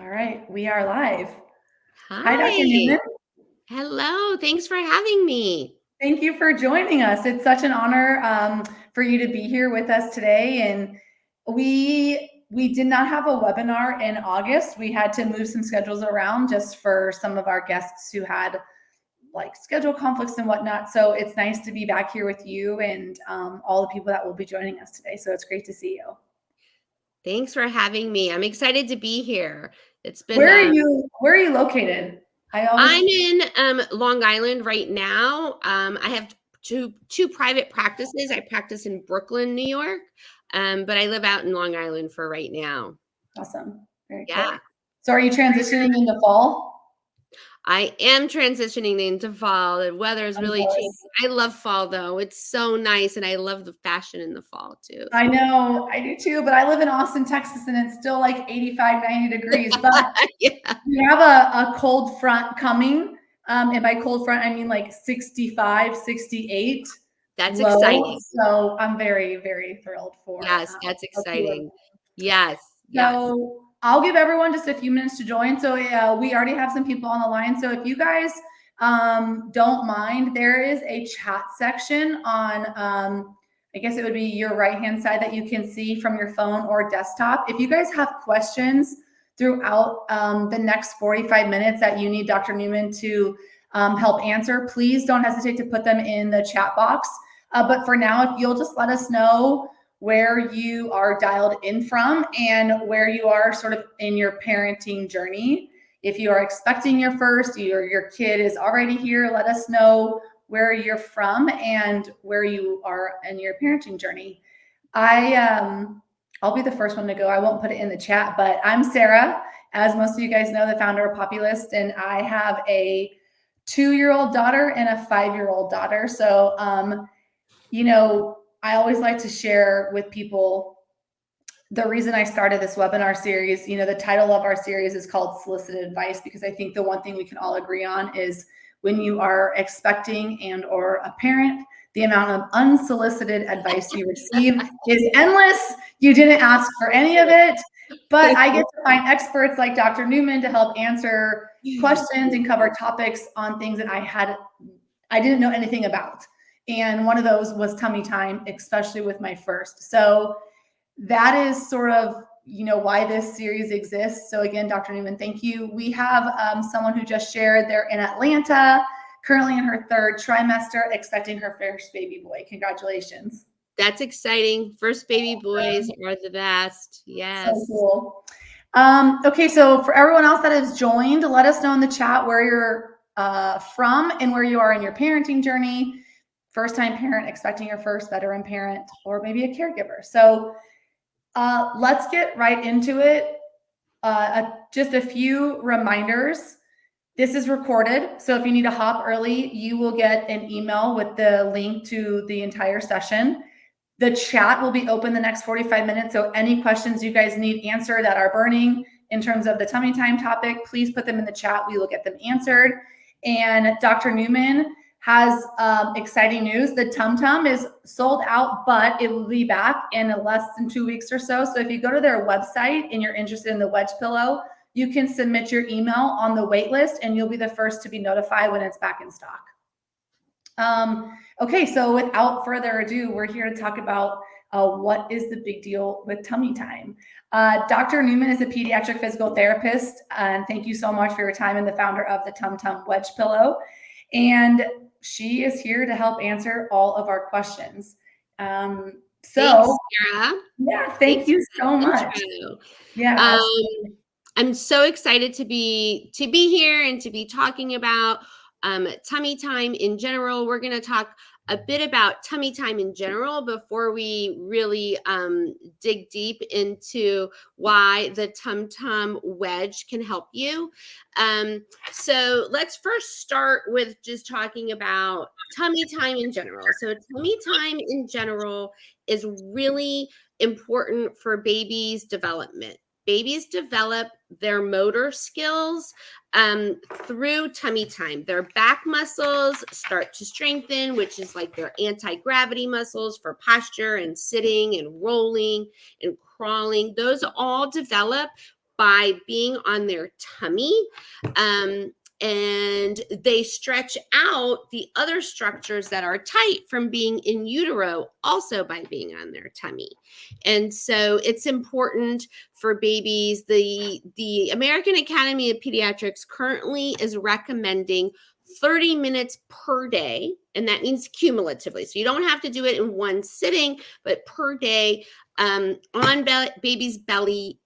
All right, we are live. Hi, Dr. Hi. Newman. Hello. Thanks for having me. Thank you for joining us. It's such an honor for you to be here with us today. And we did not have a webinar in August. We had to move some schedules around just for some of our guests who had like schedule conflicts and whatnot. So it's nice to be back here with you and all the people that will be joining us today. So it's great to see you. Thanks for having me. I'm excited to be here. It's been Where are you located? I'm in Long Island right now. I have two private practices. I practice in Brooklyn, New York. But I live out in Long Island for right now. Awesome. Very Yeah. cool. So are you transitioning into fall? I am transitioning into fall. The weather is really changing. I love fall though. It's so nice, and I love the fashion in the fall too. I know, I do too, but I live in Austin, Texas, and it's still like 85, 90 degrees. But Yeah. we have a cold front coming. And by cold front, I mean like 65, 68 That's low. exciting. So I'm very, very thrilled for Yes, that's exciting. Yes, yes. So I'll give everyone just a few minutes to join. So we already have some people on the line. So if you guys don't mind, there is a chat section on, I guess it would be your right-hand side that you can see from your phone or desktop. If you guys have questions throughout the next 45 minutes that you need Dr. Newman to help answer, please don't hesitate to put them in the chat box. But for now, if you'll just let us know where you are dialed in from and where you are sort of in your parenting journey. If you are expecting your first, your kid is already here, let us know where you're from and where you are in your parenting journey. I'll be the first one to go. I won't put it in the chat, but I'm Sarah, as most of you guys know, the founder of Populist, and I have a 2-year-old daughter and a 5-year-old daughter. So, I always like to share with people the reason I started this webinar series. The title of our series is called Solicited Advice, because I think the one thing we can all agree on is when you are expecting and or a parent, the amount of unsolicited advice you receive is endless. You didn't ask for any of it, but I get to find experts like Dr. Newman to help answer questions and cover topics on things that I didn't know anything about. And one of those was tummy time, especially with my first. So that is sort of, why this series exists. So again, Dr. Newman, thank you. We have someone who just shared they're in Atlanta, currently in her 3rd trimester, expecting her first baby boy. Congratulations. That's exciting. First baby boys are the best. Yes. So cool. Okay, so for everyone else that has joined, let us know in the chat where you're from and where you are in your parenting journey. First-time parent, expecting your first, veteran parent, or maybe a caregiver. So let's get right into it. Just a few reminders. This is recorded, so if you need to hop early, you will get an email with the link to the entire session. The chat will be open the next 45 minutes, so any questions you guys need answered that are burning in terms of the tummy time topic, please put them in the chat. We will get them answered. And Dr. Newman has exciting news. The Tum Tum is sold out, but it will be back in less than 2 weeks or so. So if you go to their website and you're interested in the wedge pillow, you can submit your email on the wait list and you'll be the first to be notified when it's back in stock. Okay, so without further ado, we're here to talk about what is the big deal with tummy time. Dr. Newman is a pediatric physical therapist, and thank you so much for your time, and the founder of the Tum Tum Wedge Pillow. And she is here to help answer all of our questions. Thanks, Sarah. Yeah, thank you so much. Yeah, I'm so excited to be here and to be talking about tummy time in general. We're going to talk a bit about tummy time in general before we really dig deep into why the Tum Tum Wedge can help you. So let's first start with just talking about tummy time in general. So tummy time in general is really important for babies' development. Babies develop their motor skills through tummy time. Their back muscles start to strengthen, which is like their anti-gravity muscles for posture and sitting and rolling and crawling. Those all develop by being on their tummy. And they stretch out the other structures that are tight from being in utero also by being on their tummy. And so it's important for babies. The American Academy of Pediatrics currently is recommending 30 minutes per day, and that means cumulatively. So you don't have to do it in one sitting, but per day on baby's belly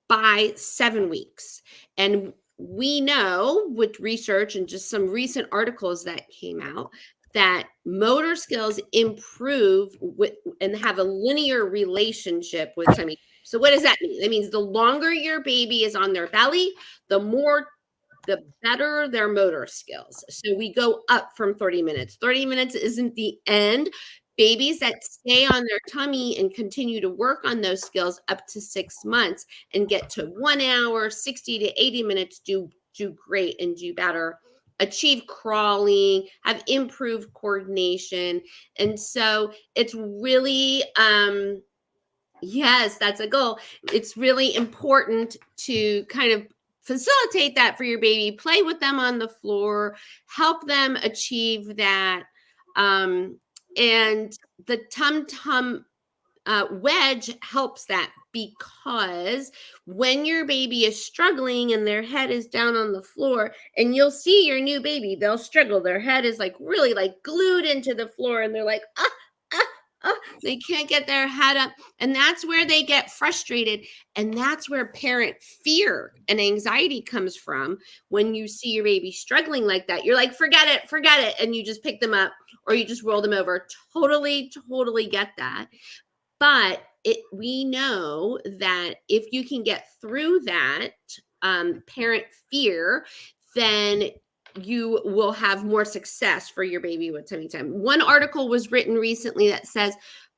by 7 weeks. And we know with research and just some recent articles that came out that motor skills improve with and have a linear relationship with tummy. So what does that mean? That means the longer your baby is on their belly, the better their motor skills. So we go up from 30 minutes. 30 minutes isn't the end. Babies that stay on their tummy and continue to work on those skills up to 6 months and get to 1 hour, 60 to 80 minutes do great and do better, achieve crawling, have improved coordination. And so it's really yes, that's a goal. It's really important to kind of facilitate that for your baby, play with them on the floor, help them achieve that. And the tum tum wedge helps that, because when your baby is struggling and their head is down on the floor, and you'll see your new baby, they'll struggle. Their head is like really like glued into the floor, and they're like, they can't get their head up. And that's where they get frustrated. And that's where parent fear and anxiety comes from. When you see your baby struggling like that, you're like, forget it. And you just pick them up or you just roll them over. Totally get that. But we know that if you can get through that parent fear, then you will have more success for your baby with tummy time. One article was written recently that says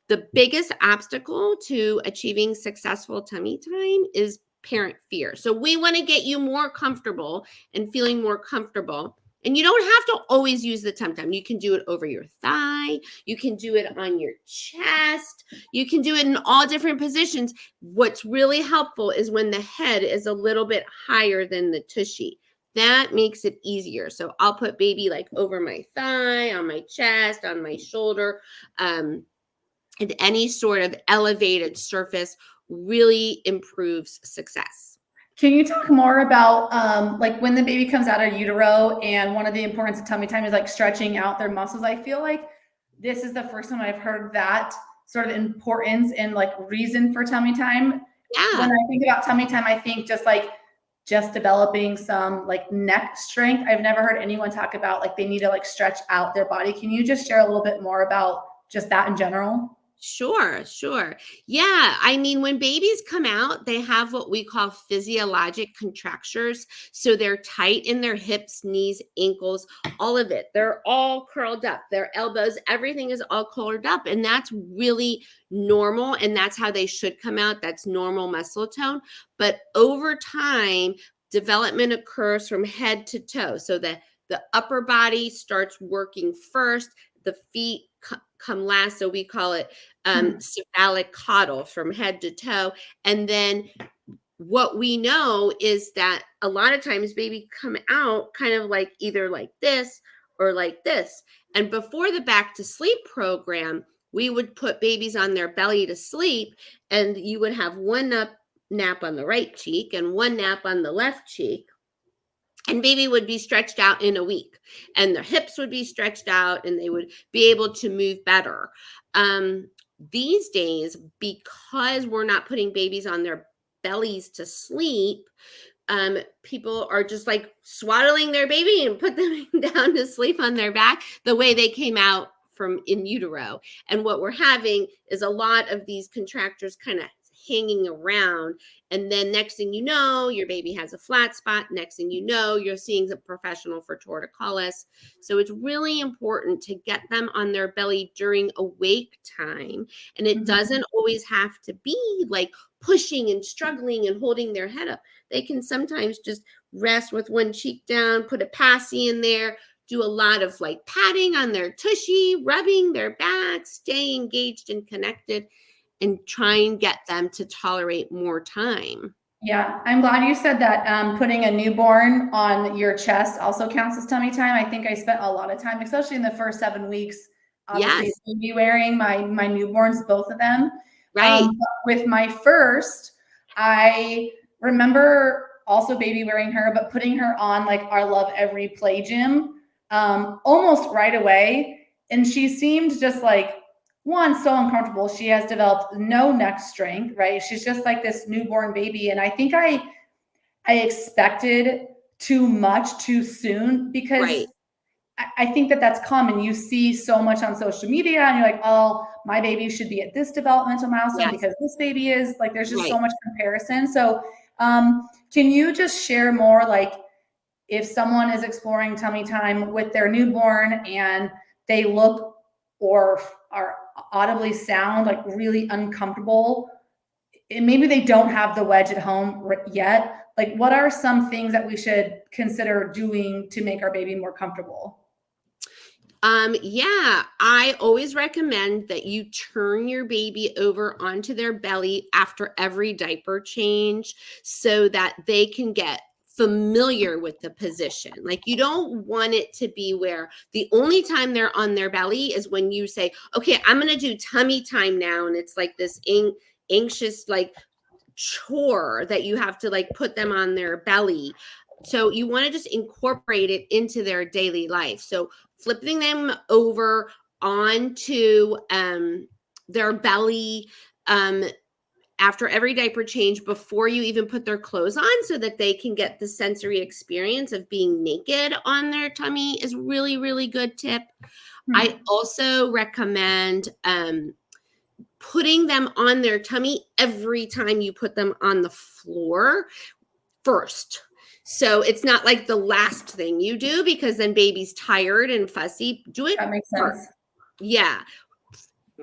the biggest obstacle to achieving successful tummy time is parent fear. So we want to get you more comfortable and feeling more comfortable. And you don't have to always use the tum tum. You can do it over your thigh. You can do it on your chest. You can do it in all different positions. What's really helpful is when the head is a little bit higher than the tushy. That makes it easier. So I'll put baby like over my thigh, on my chest, on my shoulder, and any sort of elevated surface really improves success. Can you talk more about like when the baby comes out of utero, and one of the importance of tummy time is like stretching out their muscles? I feel like this is the first time I've heard that sort of importance and like reason for tummy time. Yeah. When I think about tummy time, I think just developing some like neck strength. I've never heard anyone talk about like they need to like stretch out their body. Can you just share a little bit more about just that in general? Sure. Yeah. I mean, when babies come out, they have what we call physiologic contractures. So they're tight in their hips, knees, ankles, all of it. They're all curled up. Their elbows, everything is all curled up. And that's really normal. And that's how they should come out. That's normal muscle tone. But over time, development occurs from head to toe. So the upper body starts working first, the feet come last. So we call it cephalic caudal, from head to toe. And then what we know is that a lot of times baby come out kind of like either like this or like this. And before the back to sleep program, we would put babies on their belly to sleep, and you would have one nap on the right cheek and one nap on the left cheek. And baby would be stretched out in a week, and their hips would be stretched out, and they would be able to move better. These days, because we're not putting babies on their bellies to sleep, people are just like swaddling their baby and put them down to sleep on their back the way they came out from in utero. And what we're having is a lot of these contractors kind of hanging around. And then next thing you know, your baby has a flat spot. Next thing you know, you're seeing a professional for torticollis. So it's really important to get them on their belly during awake time. And it doesn't always have to be like pushing and struggling and holding their head up. They can sometimes just rest with one cheek down, put a passy in there, do a lot of like patting on their tushy, rubbing their back, stay engaged and connected, and try and get them to tolerate more time. Yeah, I'm glad you said that. Putting a newborn on your chest also counts as tummy time. I think I spent a lot of time, especially in the first 7 weeks, obviously Yes, baby wearing my newborns, both of them. right. But with my first, I remember also baby wearing her, but putting her on like our Love Every Play gym almost right away, and she seemed just like one, so uncomfortable. She has developed no neck strength, right? She's just like this newborn baby. And I think I expected too much too soon because Right. I think that that's common. You see so much on social media and you're like, oh, my baby should be at this developmental milestone Yes. because this baby is like, there's just Right. so much comparison. So, can you just share more like if someone is exploring tummy time with their newborn and they look or are audibly sound like really uncomfortable and maybe they don't have the wedge at home yet, like what are some things that we should consider doing to make our baby more comfortable? Yeah, I always recommend that you turn your baby over onto their belly after every diaper change so that they can get familiar with the position. Like you don't want it to be where the only time they're on their belly is when you say, "Okay, I'm going to do tummy time now," and it's like this anxious like chore that you have to like put them on their belly. So you want to just incorporate it into their daily life. So flipping them over onto their belly um, after every diaper change before you even put their clothes on so that they can get the sensory experience of being naked on their tummy is really, really good tip. I Hmm. also recommend putting them on their tummy every time you put them on the floor first. So it's not like the last thing you do because then baby's tired and fussy. Do it That makes first. sense. Yeah.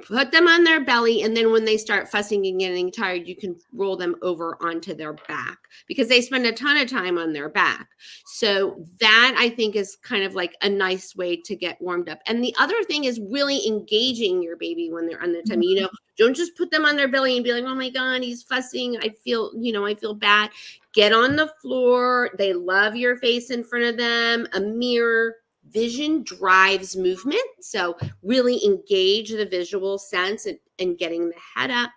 Put them on their belly, and then when they start fussing and getting tired, you can roll them over onto their back because they spend a ton of time on their back. So that I think is kind of like a nice way to get warmed up. And the other thing is really engaging your baby when they're on their tummy. You know, don't just put them on their belly and be like, "Oh my god, he's fussing. I feel bad." Get on the floor. They love your face in front of them. A mirror. Vision drives movement. So really engage the visual sense and getting the head up.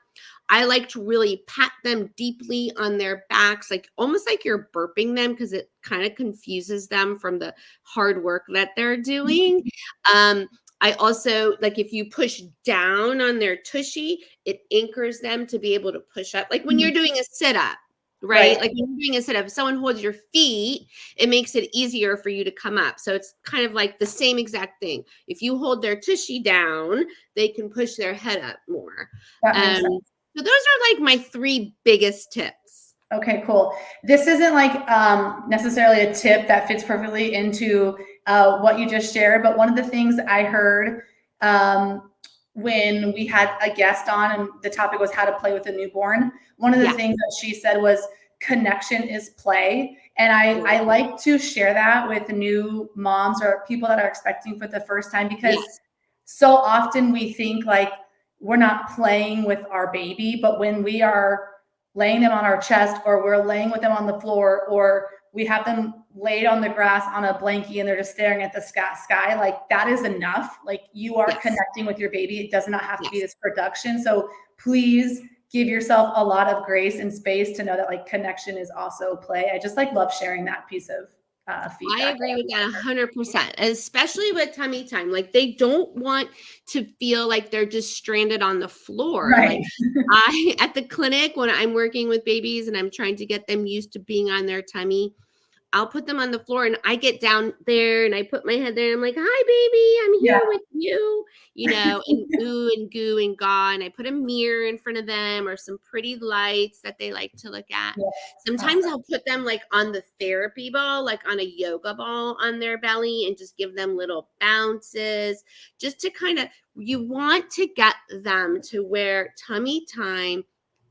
I like to really pat them deeply on their backs, like almost like you're burping them because it kind of confuses them from the hard work that they're doing. Um, I also like if you push down on their tushy, it anchors them to be able to push up. Like when you're doing a sit up, right? Right. Like when you're doing a sit up, if someone holds your feet, it makes it easier for you to come up. So it's kind of like the same exact thing. If you hold their tushy down, they can push their head up more. That makes Um, sense. so those are like my three biggest tips. Okay, cool. This isn't like necessarily a tip that fits perfectly into what you just shared, but one of the things I heard um, when we had a guest on and the topic was how to play with a newborn, one of the Yeah. things that she said was connection is play. And Right. I like to share that with new moms or people that are expecting for the first time because Yes. so often we think like we're not playing with our baby, but when we are laying them on our chest or we're laying with them on the floor or we have them laid on the grass on a blankie and they're just staring at the sky, like that is enough. Like you are Yes. connecting with your baby. It does not have to be Yes. this production. So please give yourself a lot of grace and space to know that like connection is also play. I just like love sharing that piece of I feedback. agree with that 100%, especially with tummy time. Like they don't want to feel like they're just stranded on the floor. Right. Like I at the clinic when I'm working with babies and I'm trying to get them used to being on their tummy, I'll put them on the floor and I get down there and I put my head there and I'm like, "Hi, baby, I'm Yeah. here with you," and ooh and goo and gaw. And I put a mirror in front of them or some pretty lights that they like to look at. Yeah. Sometimes Awesome. I'll put them like on the therapy ball, like on a yoga ball on their belly and just give them little bounces just to kind of, you want to get them to where tummy time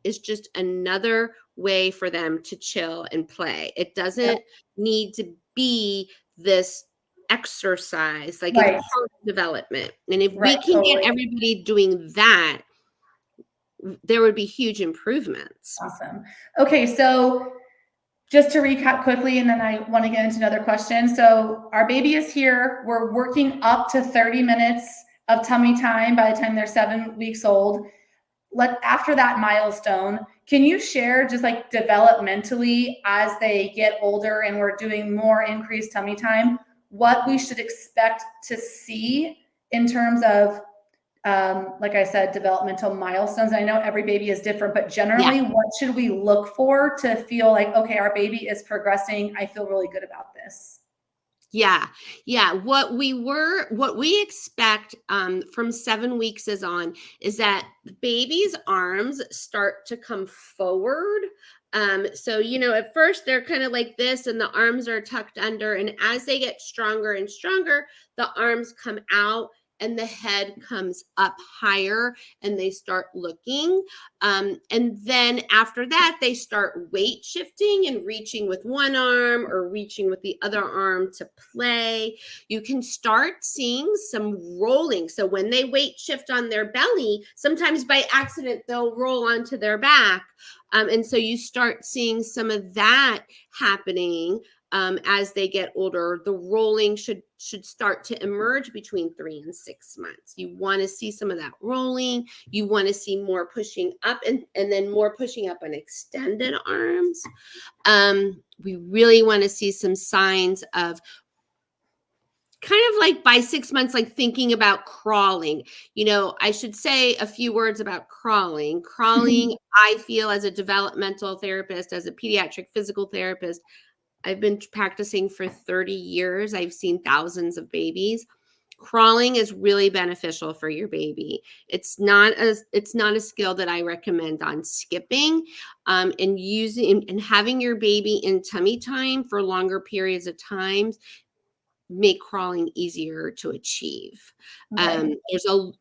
is just another way for them to chill and play. It Yeah. doesn't need to be this exercise. Like it's Right. part of development. And if Right. we can get Totally. everybody doing that, there would be huge improvements. Awesome. Okay, so just to recap quickly, and then I want to get into another question. So our baby is here. We're working up to 30 minutes of tummy time by the time they're 7 weeks old. After that milestone, can you share just like developmentally as they get older and we're doing more increased tummy time, what we should expect to see in terms of like I said, developmental milestones? I know every baby is different, but generally, what should we look for to feel like, okay, our baby is progressing? I feel really good about this. Yeah. What we expect from 7 weeks on is that the baby's arms start to come forward. So, at first they're kind of like this and the arms are tucked under. And as they get stronger and stronger, the arms come out and the head comes up higher and they start looking. And then after that, they start weight shifting and reaching with one arm or reaching with the other arm to play. You can start seeing some rolling. So when they weight shift on their belly, sometimes by accident, they'll roll onto their back. And so you start seeing some of that happening. As they get older, the rolling should start to emerge between 3 and 6 months. You want to see some of that rolling. You want to see more pushing up and then more pushing up on extended arms. We really want to see some signs of kind of like by 6 months, like thinking about crawling. I should say a few words about crawling. Crawling, I feel as a developmental therapist, as a pediatric physical therapist, I've been practicing for 30 years. I've seen thousands of babies. Crawling is really beneficial for your baby. It's not a skill that I recommend on skipping, and using and having your baby in tummy time for longer periods of time make crawling easier to achieve. Okay.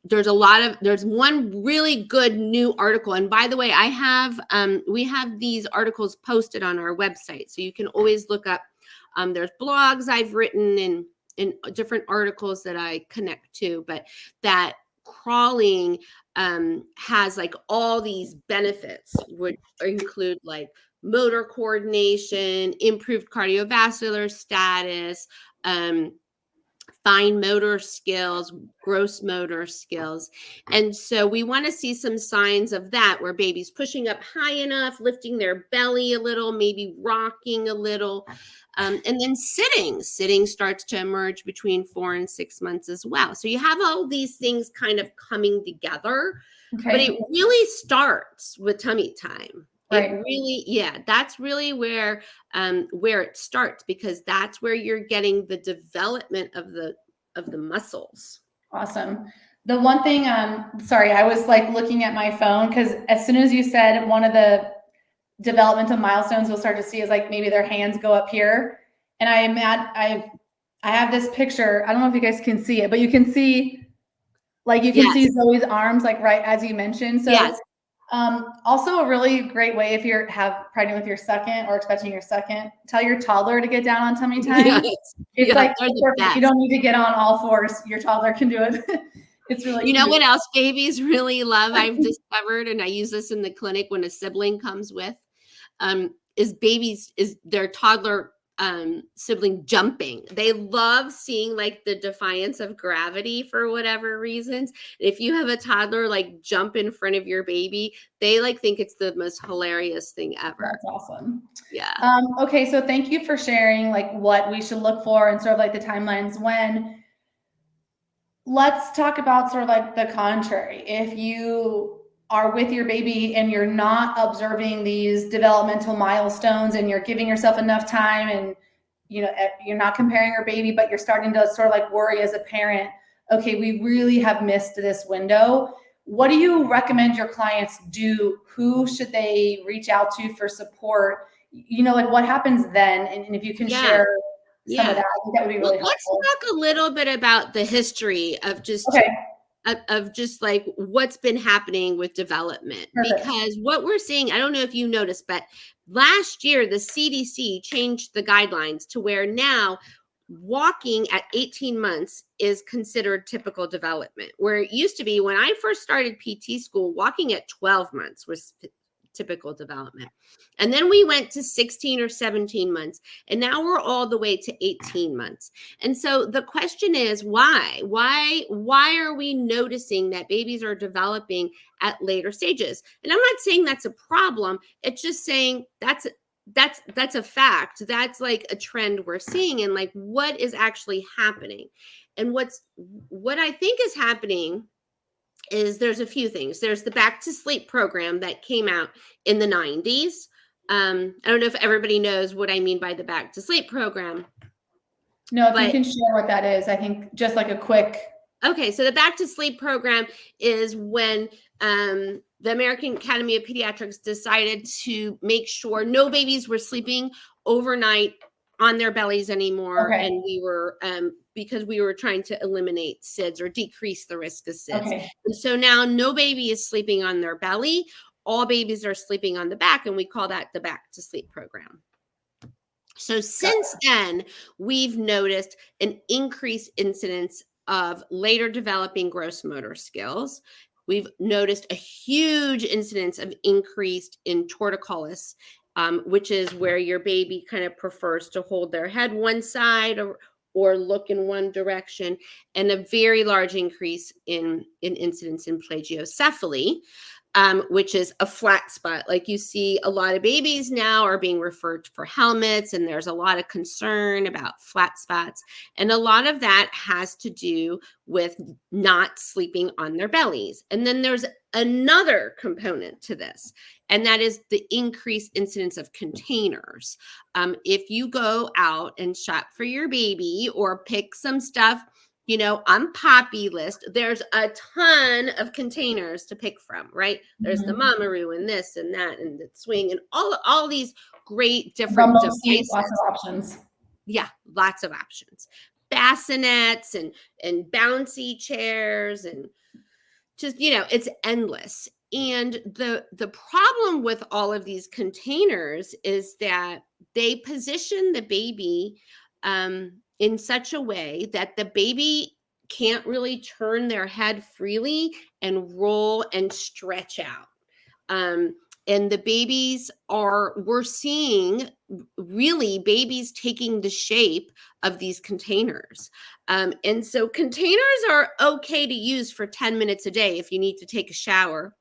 There's one really good new article. And by the way, we have these articles posted on our website. So you can always look up, there's blogs I've written in different articles that I connect to, but that crawling has like all these benefits, which include like motor coordination, improved cardiovascular status, fine motor skills, gross motor skills. And so we want to see some signs of that, where baby's pushing up high enough, lifting their belly a little, maybe rocking a little. And then sitting starts to emerge between 4 and 6 months as well. So you have all these things kind of coming together, but it really starts with tummy time. Right. It really, that's really where it starts, because that's where you're getting the development of the muscles. Awesome. The one thing, sorry, I was like looking at my phone because as soon as you said one of the developmental milestones we'll start to see is like maybe their hands go up here, and I have this picture. I don't know if you guys can see it, but you can see see Zoe's arms like right as you mentioned. So. Yes. Also a really great way if you're pregnant with your second or expecting your second, tell your toddler to get down on tummy time. Yes. It's like you don't need to get on all fours. Your toddler can do it. It's really You know what else babies really love? I've discovered, and I use this in the clinic when a sibling comes with, is their toddler sibling jumping. They love seeing like the defiance of gravity for whatever reasons. If you have a toddler like jump in front of your baby, they like think it's the most hilarious thing ever. That's awesome. Yeah. Okay, so thank you for sharing like what we should look for and sort of like the timelines when. Let's talk about sort of like the contrary. If you are with your baby and you're not observing these developmental milestones and you're giving yourself enough time and you're not comparing your baby, but you're starting to sort of like worry as a parent, okay, we really have missed this window. What do you recommend your clients do? Who should they reach out to for support? Like what happens then? And if you can share some of that, I think that would be really helpful. Let's talk a little bit about the history of just like what's been happening with development. Perfect. Because what we're seeing, I don't know if you noticed, but last year the CDC changed the guidelines to where now walking at 18 months is considered typical development, where it used to be when I first started PT school, walking at 12 months was typical development. And then we went to 16 or 17 months, and now we're all the way to 18 months. And so the question is, why? Why are we noticing that babies are developing at later stages? And I'm not saying that's a problem. It's just saying that's a fact. That's like a trend we're seeing, and like what is actually happening. And what I think is happening is there's a few things. There's the back to sleep program that came out in the 90s. I don't know if everybody knows what I mean by the back to sleep program. No, if you can share what that is, I think just like a quick. Okay, so the back to sleep program is when the American Academy of Pediatrics decided to make sure no babies were sleeping overnight on their bellies anymore. Okay. And we were, because we were trying to eliminate SIDS or decrease the risk of SIDS. Okay. And so now no baby is sleeping on their belly. All babies are sleeping on the back, and we call that the back to sleep program. So since then, we've noticed an increased incidence of later developing gross motor skills. We've noticed a huge incidence of increased in torticollis, which is where your baby kind of prefers to hold their head one side or look in one direction, and a very large increase in incidence in plagiocephaly, which is a flat spot. Like you see a lot of babies now are being referred for helmets, and there's a lot of concern about flat spots. And a lot of that has to do with not sleeping on their bellies. And then there's another component to this, and that is the increased incidence of containers. If you go out and shop for your baby or pick some stuff, on Poppy List, there's a ton of containers to pick from, right? There's the Mamaroo and this and that and the swing and all these great different devices. Lots of options. Yeah, lots of options. Bassinets and bouncy chairs, and just, it's endless. And the problem with all of these containers is that they position the baby in such a way that the baby can't really turn their head freely and roll and stretch out. And the babies we're seeing really babies taking the shape of these containers. And so containers are okay to use for 10 minutes a day if you need to take a shower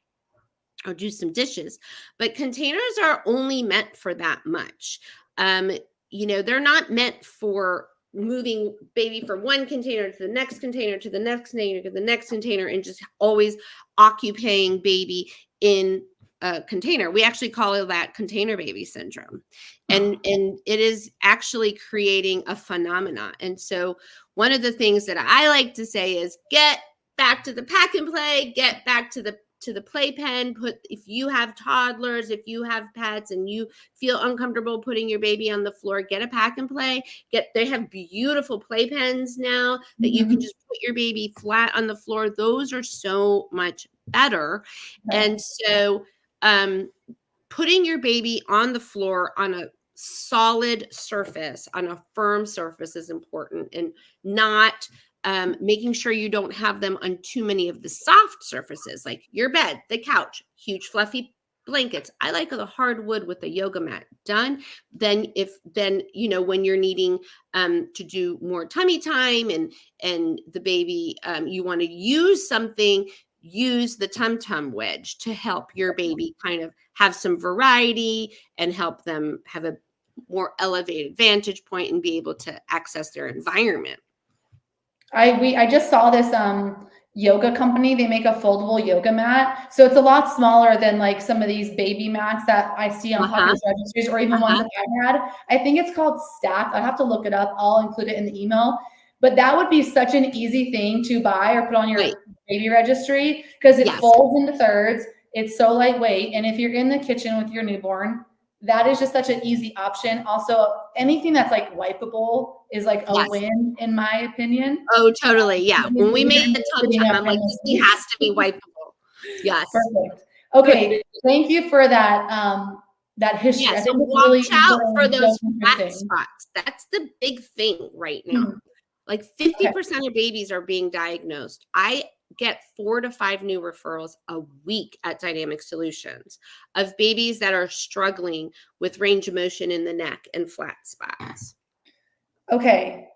or do some dishes, but containers are only meant for that much. They're not meant for moving baby from one container to the next container to the next container to the next container and just always occupying baby in a container. We actually call that container baby syndrome. And it is actually creating a phenomena. And so one of the things that I like to say is get back to the pack and play, get back to the playpen. If you have toddlers, if you have pets and you feel uncomfortable putting your baby on the floor, get a pack and play. They have beautiful playpens now that you can just put your baby flat on the floor. Those are so much better. Right. And so putting your baby on the floor on a solid surface, on a firm surface, is important, and not making sure you don't have them on too many of the soft surfaces, like your bed, the couch, huge fluffy blankets. I like the hardwood with the yoga mat done. Then when you're needing to do more tummy time and the baby, you want to use something, use the Tum Tum wedge to help your baby kind of have some variety and help them have a more elevated vantage point and be able to access their environment. I just saw this yoga company. They make a foldable yoga mat, so it's a lot smaller than like some of these baby mats that I see on Poppy's registries, or even ones that I've had. I think it's called Stack. I have to look it up. I'll include it in the email. But that would be such an easy thing to buy or put on your baby registry, because it folds into thirds. It's so lightweight, and if you're in the kitchen with your newborn, that is just such an easy option. Also, anything that's like wipeable is like a win, in my opinion. Oh, totally. Yeah. When we made the Tum Tum, I'm like, it has to be wipeable. Yes. Perfect. Okay. Thank you for that that history. Yeah, I so think it's really watch out for important, so those flat interesting. spots. That's the big thing right now. Hmm. Like Okay. 50% of babies are being diagnosed. I get 4 to 5 new referrals a week at Dynamic Solutions of babies that are struggling with range of motion in the neck and flat spots. Okay.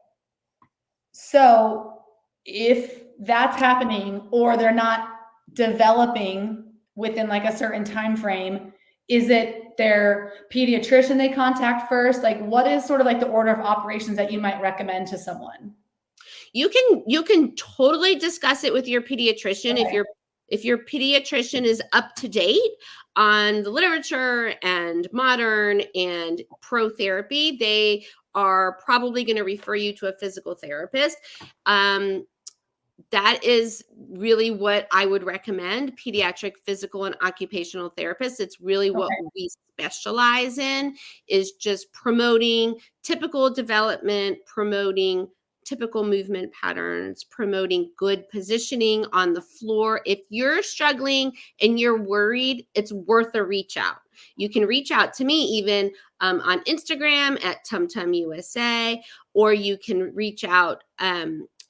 So if that's happening or they're not developing within like a certain time frame, is it their pediatrician they contact first? Like what is sort of like the order of operations that you might recommend to someone? You can totally discuss it with your pediatrician Okay. if your pediatrician is up to date on the literature and modern and pro therapy. They are probably going to refer you to a physical therapist. That is really what I would recommend, pediatric physical and occupational therapists. It's really what Okay. we specialize in, is just promoting typical development, promoting typical movement patterns, promoting good positioning on the floor. If you're struggling and you're worried, it's worth a reach out. You can reach out to me even on Instagram at TumTumUSA, or you can reach out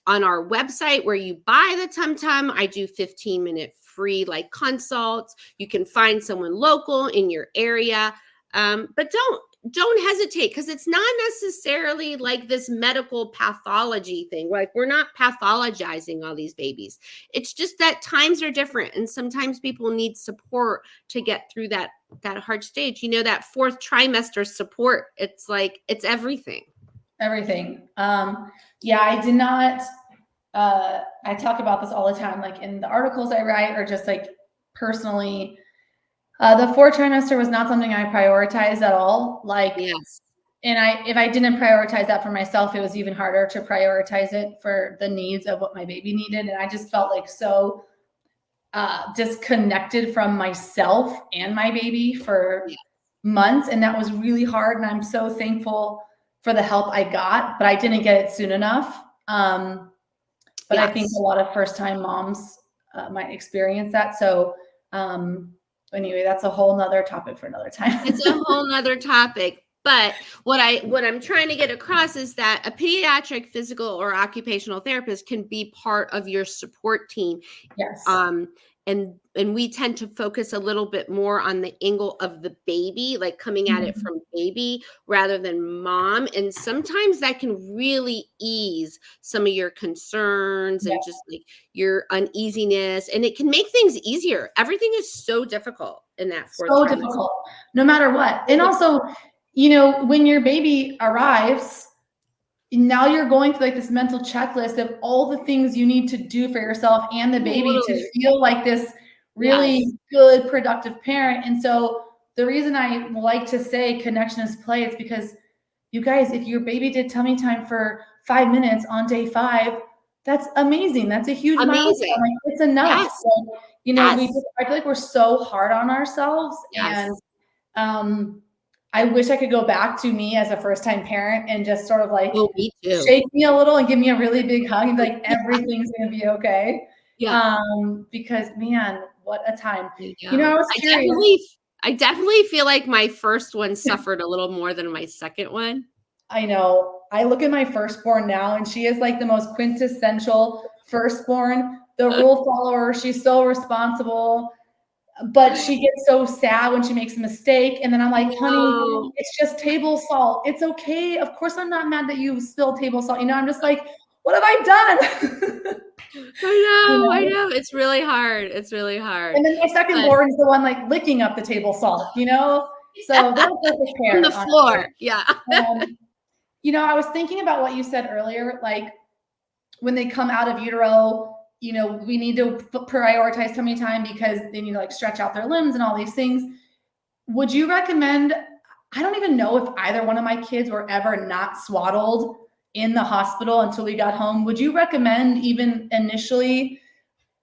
on our website where you buy the Tum Tum. I do 15-minute free like consults. You can find someone local in your area. But don't hesitate, because it's not necessarily like this medical pathology thing. Like, we're not pathologizing all these babies. It's just that times are different, and sometimes people need support to get through that hard stage. That fourth trimester support, it's like, it's everything. Everything. Yeah, I did not I talk about this all the time, like in the articles I write or just like personally. The fourth trimester was not something I prioritized at all. Like, Yes. and if I didn't prioritize that for myself, it was even harder to prioritize it for the needs of what my baby needed. And I just felt like so disconnected from myself and my baby for months. And that was really hard. And I'm so thankful for the help I got, but I didn't get it soon enough. But I think Yes. a lot of first time moms might experience that. So anyway, that's a whole nother topic for another time. It's a whole nother topic. But what I'm trying to get across is that a pediatric physical or occupational therapist can be part of your support team. Yes. And we tend to focus a little bit more on the angle of the baby, like coming at it from baby rather than mom. And sometimes that can really ease some of your concerns Yeah. and just like your uneasiness, and it can make things easier. Everything is so difficult in that fourth So trimester. difficult, no matter what. And also, when your baby arrives, now you're going through like this mental checklist of all the things you need to do for yourself and the baby to feel like this really good, productive parent. And so the reason I like to say connection is play is because, you guys, if your baby did tummy time for 5 minutes on day 5, that's amazing. That's a huge milestone. Like, it's enough. Yes. So, I feel like we're so hard on ourselves. Yes. And I wish I could go back to me as a first-time parent and just sort of like Me too. shake me a little and give me a really big hug and be like, everything's gonna be okay. Yeah. Because man, what a time. I was I curious. definitely feel like my first one suffered a little more than my second one. I know. I look at my firstborn now, and she is like the most quintessential firstborn, the rule follower. She's so responsible, but she gets so sad when she makes a mistake. And then I'm like, honey, it's just table salt. It's okay. Of course, I'm not mad that you spilled table salt. I'm just like, what have I done? I know. It's really hard. It's really hard. And then my second born is the one like licking up the table salt, So they're perfect pair on the floor. honestly. Yeah. I was thinking about what you said earlier, like when they come out of utero, we need to prioritize tummy time because they need to like stretch out their limbs and all these things. Would you recommend? I don't even know if either one of my kids were ever not swaddled in the hospital until we got home. Would you recommend, even initially,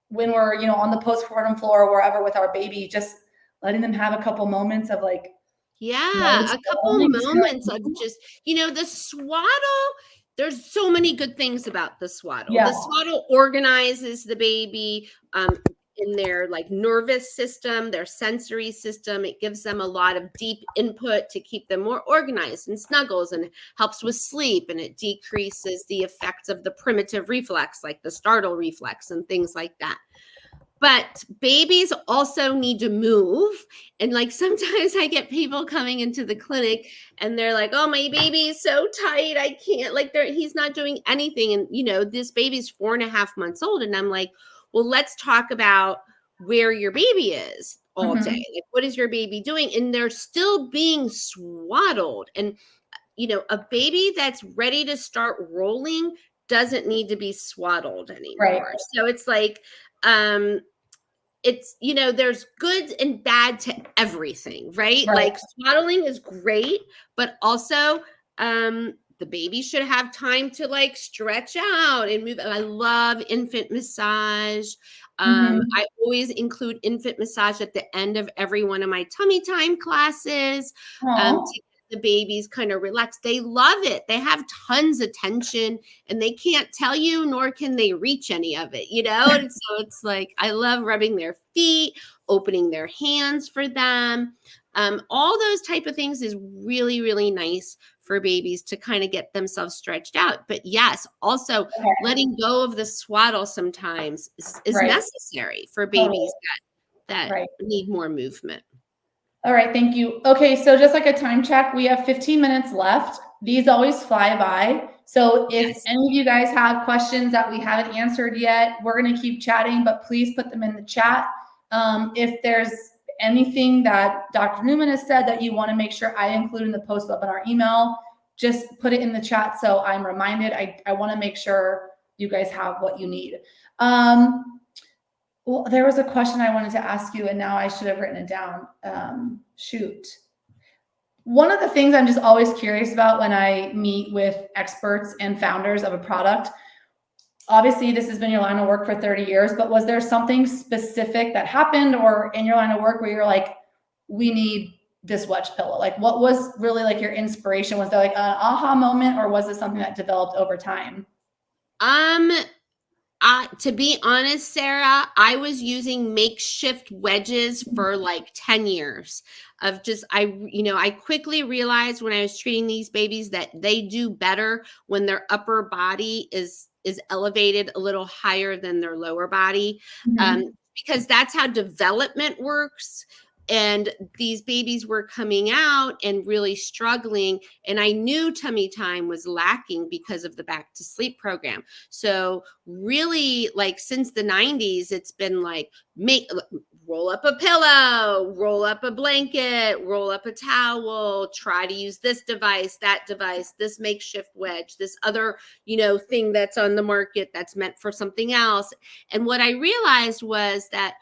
when we're on the postpartum floor or wherever with our baby, just letting them have a couple moments of like, a couple moments of just, the swaddle? There's so many good things about the swaddle. Yeah. The swaddle organizes the baby. in their like nervous system, their sensory system. It gives them a lot of deep input to keep them more organized and snuggles, and helps with sleep, and it decreases the effects of the primitive reflex, like the startle reflex and things like that. But babies also need to move. And like sometimes I get people coming into the clinic and they're like, oh, my baby is so tight. I can't, like, he's not doing anything. And, you know, this baby's 4.5 months old. And I'm like, well, let's talk about where your baby is all day. Like, what is your baby doing? And they're still being swaddled. And, you know, a baby that's ready to start rolling doesn't need to be swaddled anymore. Right. So it's like, it's, you know, there's good and bad to everything, right? Like swaddling is great, but also the baby should have time to like stretch out and move. And I love infant massage. I always include infant massage at the end of every one of my tummy time classes, to get the babies kind of relaxed. They love it. They have tons of tension and they can't tell you, nor can they reach any of it, you know? And so it's like, I love rubbing their feet, opening their hands for them. All those type of things is really, really nice for babies to kind of get themselves stretched out. But yes, also letting go of the swaddle sometimes is necessary for babies that need more movement. All right, thank you. Okay, so just like a time check, we have 15 minutes left. These always fly by. So if any of you guys have questions that we haven't answered yet, we're going to keep chatting, but please put them in the chat. If there's anything that Dr. Newman has said that you want to make sure I include in the post-webinar email, just put it in the chat so I'm reminded. I want to make sure you guys have what you need. Well, there was a question I wanted to ask you, and now I should have written it down. Shoot. One of the things I'm just always curious about when I meet with experts and founders of a product, obviously this has been your line of work for 30 years, but was there something specific that happened or in your line of work where you're like, we need this wedge pillow? Like, what was really like your inspiration? Was there like an aha moment, or was it something that developed over time? To be honest, Sarah, I was using makeshift wedges for like 10 years of just, I quickly realized when I was treating these babies that they do better when their upper body is elevated a little higher than their lower body, because that's how development works. And these babies were coming out and really struggling. And I knew tummy time was lacking because of the back to sleep program. So really, like since the 90s, it's been like, roll up a pillow, roll up a blanket, roll up a towel, try to use this device, that device, this makeshift wedge, this other, thing that's on the market that's meant for something else. And what I realized was that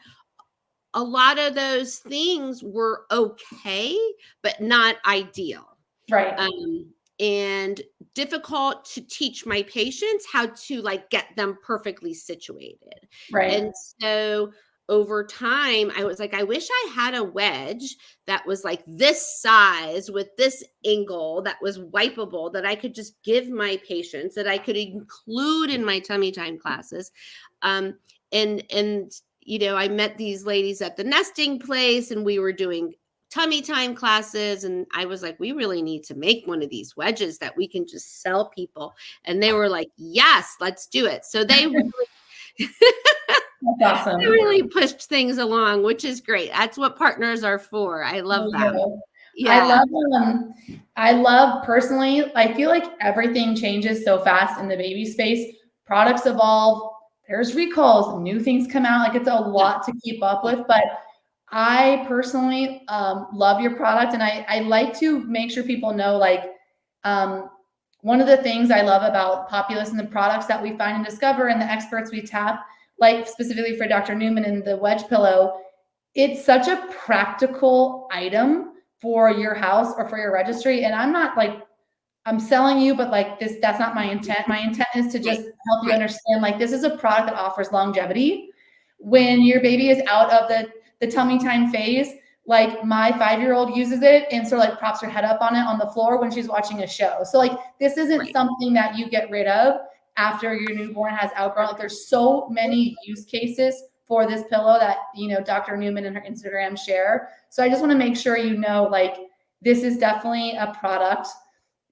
a lot of those things were okay, but not ideal. Right. And difficult to teach my patients how to like get them perfectly situated. Right. And so over time, I was like, I wish I had a wedge that was like this size with this angle that was wipeable, that I could just give my patients, that I could include in my tummy time classes. I met these ladies at the nesting place and we were doing tummy time classes. And I was like, we really need to make one of these wedges that we can just sell people. And they were like, yes, let's do it. So they really, that's awesome. they really pushed things along, which is great. That's what partners are for. I love that. Yeah. I love personally, I feel like everything changes so fast in the baby space. Products evolve. There's recalls, new things come out. Like it's a lot to keep up with, but I personally love your product. And I like to make sure people know, like, one of the things I love about Populous and the products that we find and discover and the experts we tap, like specifically for Dr. Newman and the wedge pillow, it's such a practical item for your house or for your registry. And I'm not like, I'm selling you, but like this, that's not my intent. My intent is to just help you understand, like, this is a product that offers longevity. When your baby is out of the tummy time phase, like my 5-year-old uses it and sort of like props her head up on it on the floor when she's watching a show. So like, this isn't something that you get rid of after your newborn has outgrown. Like there's so many use cases for this pillow that, you know, Dr. Newman and her Instagram share. So I just want to make sure, you know, like this is definitely a product.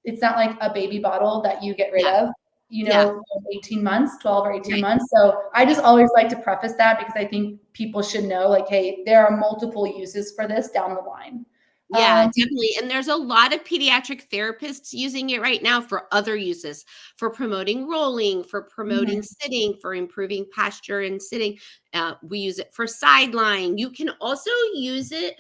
It's not like a baby bottle that you get rid of, you know, 18 months, 12 or 18 months. So I just always like to preface that because I think people should know, like, hey, there are multiple uses for this down the line. Yeah, definitely. And there's a lot of pediatric therapists using it right now for other uses, for promoting rolling, for promoting sitting, for improving posture and sitting. We use it for side lying. You can also use it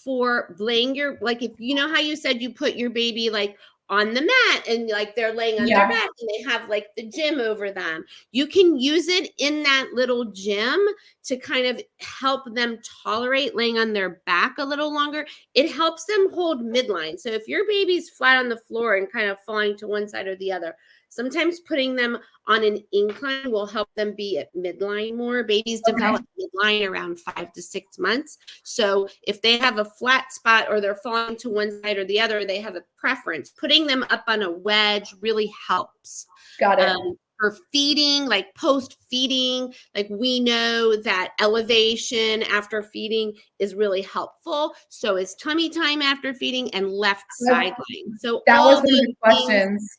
for laying your, like, if you know how you said you put your baby like on the mat and like they're laying on their back and they have like the gym over them. You can use it in that little gym to kind of help them tolerate laying on their back a little longer. It helps them hold midline. So if your baby's flat on the floor and kind of falling to one side or the other, sometimes putting them on an incline will help them be at midline more. Babies develop midline around 5 to 6 months. So if they have a flat spot or they're falling to one side or the other, they have a preference. Putting them up on a wedge really helps. Got it. For feeding, like post-feeding, like we know that elevation after feeding is really helpful. So is tummy time after feeding and left side lying. So that was all one of the questions.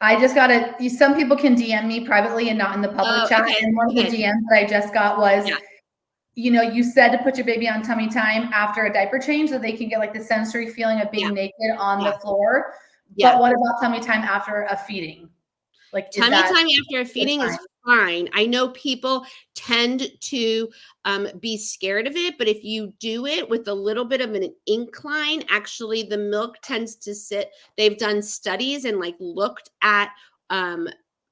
I just got it. Some people can DM me privately and not in the public chat. Okay, and one of the DMs that I just got was, you know, you said to put your baby on tummy time after a diaper change so they can get like the sensory feeling of being naked on the floor. But what about tummy time after a feeding? Like tummy time after a feeding is fine. I know people tend to be scared of it, but if you do it with a little bit of an incline, actually the milk tends to sit. They've done studies and like looked at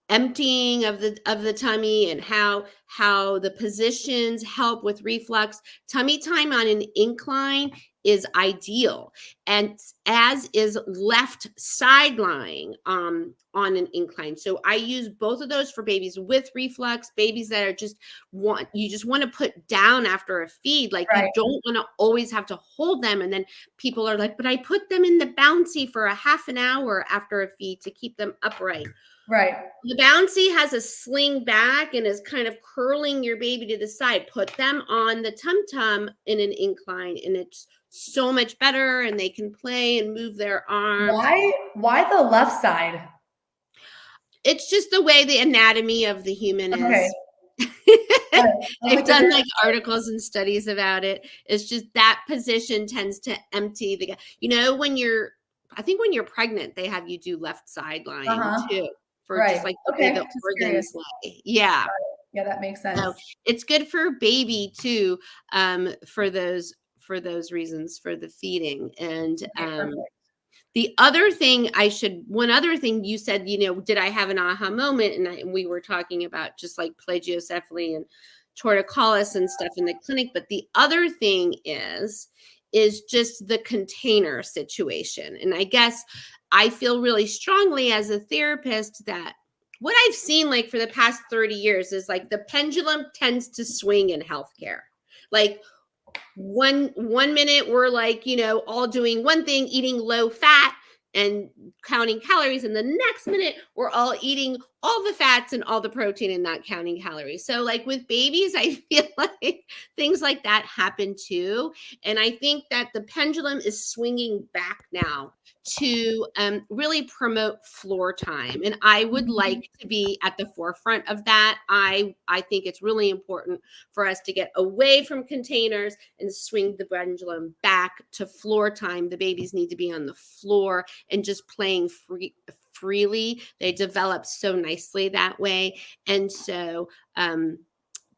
emptying of the tummy and how the positions help with reflux. Tummy time on an incline is ideal, and as is left side lying on an incline. So I use both of those for babies with reflux, babies that are just want to put down after a feed. Like you don't want to always have to hold them. And then people are like, but I put them in the bouncy for a half an hour after a feed to keep them upright. Right. The bouncy has a sling back and is kind of curling your baby to the side. Put them on the tum-tum in an incline and it's so much better and they can play and move their arms. Why the left side? It's just the way the anatomy of the human is. They've done like articles and studies about it. It's just that position tends to empty the, you know, I think when you're pregnant, they have you do left side lying too. For just like the way the organs lay. Yeah. Yeah, that makes sense. So it's good for baby too, for those reasons, for the feeding. And one other thing you said, you know, did I have an aha moment? And we were talking about just like plagiocephaly and torticollis and stuff in the clinic. But the other thing is just the container situation. And I guess I feel really strongly as a therapist that what I've seen like for the past 30 years is like the pendulum tends to swing in healthcare. Like one minute we're like, you know, all doing one thing, eating low fat and counting calories. And the next minute we're all eating all the fats and all the protein and not counting calories. So like with babies, I feel like things like that happen too. And I think that the pendulum is swinging back now to really promote floor time. And I would like to be at the forefront of that. I think it's really important for us to get away from containers and swing the pendulum back to floor time. The babies need to be on the floor and just playing freely. They develop so nicely that way. And so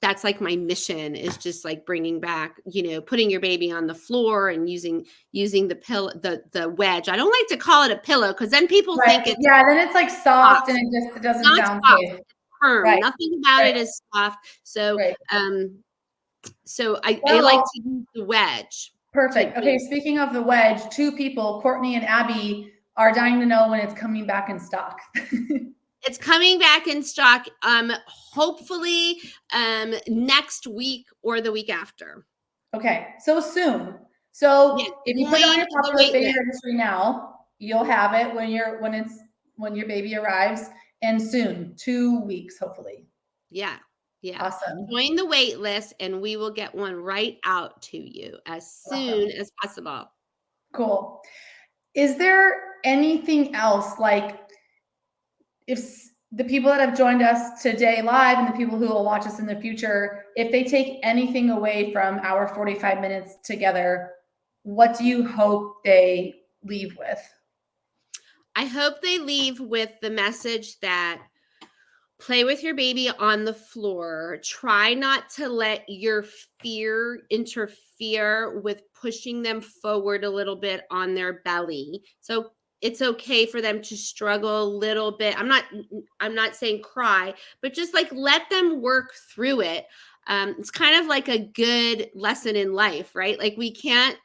that's like my mission, is just like bringing back, you know, putting your baby on the floor and using the pillow, the wedge. I don't like to call it a pillow because then people think it's then it's like soft and it doesn't sound safe. It's firm. Nothing about it is soft. So I like to use the wedge. Perfect. Okay, speaking of the wedge, two people, Courtney and Abby, are dying to know when it's coming back in stock. It's coming back in stock, hopefully next week or the week after. Okay, so soon. So if you put it on your popular favorite history now, you'll have it when your baby arrives, and soon, 2 weeks, hopefully. Yeah. Yeah. Awesome. Join the wait list and we will get one right out to you as soon Awesome. as possible. Cool. Is there anything else, like if the people that have joined us today live and the people who will watch us in the future, if they take anything away from our 45 minutes together, what do you hope they leave with? I hope they leave with the message that play with your baby on the floor. Try not to let your fear interfere with pushing them forward a little bit on their belly. So it's okay for them to struggle a little bit. I'm not saying cry, but just like let them work through it. It's kind of like a good lesson in life, right? Like we can't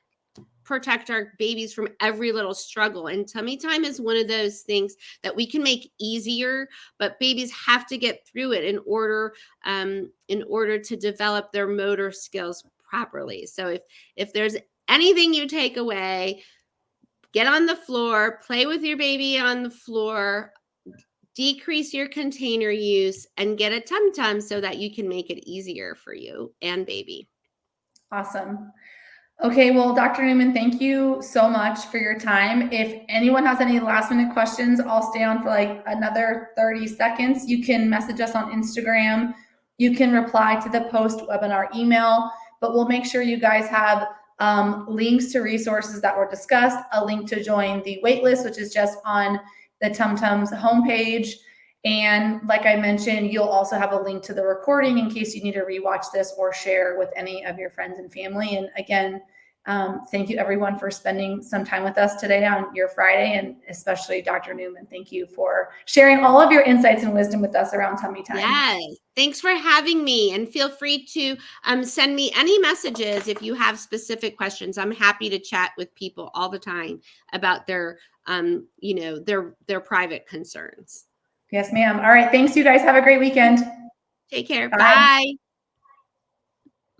protect our babies from every little struggle. And tummy time is one of those things that we can make easier, but babies have to get through it in order to develop their motor skills properly. So if there's anything you take away, get on the floor, play with your baby on the floor, decrease your container use, and get a tum tum so that you can make it easier for you and baby. Awesome. Okay, well, Dr. Newman, thank you so much for your time. If anyone has any last minute questions, I'll stay on for like another 30 seconds. You can message us on Instagram. You can reply to the post webinar email, but we'll make sure you guys have links to resources that were discussed, a link to join the waitlist, which is just on the Tum Tums homepage. And like I mentioned, you'll also have a link to the recording in case you need to rewatch this or share with any of your friends and family. And again, thank you everyone for spending some time with us today on your Friday, and especially Dr. Newman. Thank you for sharing all of your insights and wisdom with us around tummy time. Yes. Thanks for having me. And feel free to send me any messages if you have specific questions. I'm happy to chat with people all the time about their private concerns. Yes, ma'am. All right. Thanks, you guys. Have a great weekend. Take care. Bye. Bye.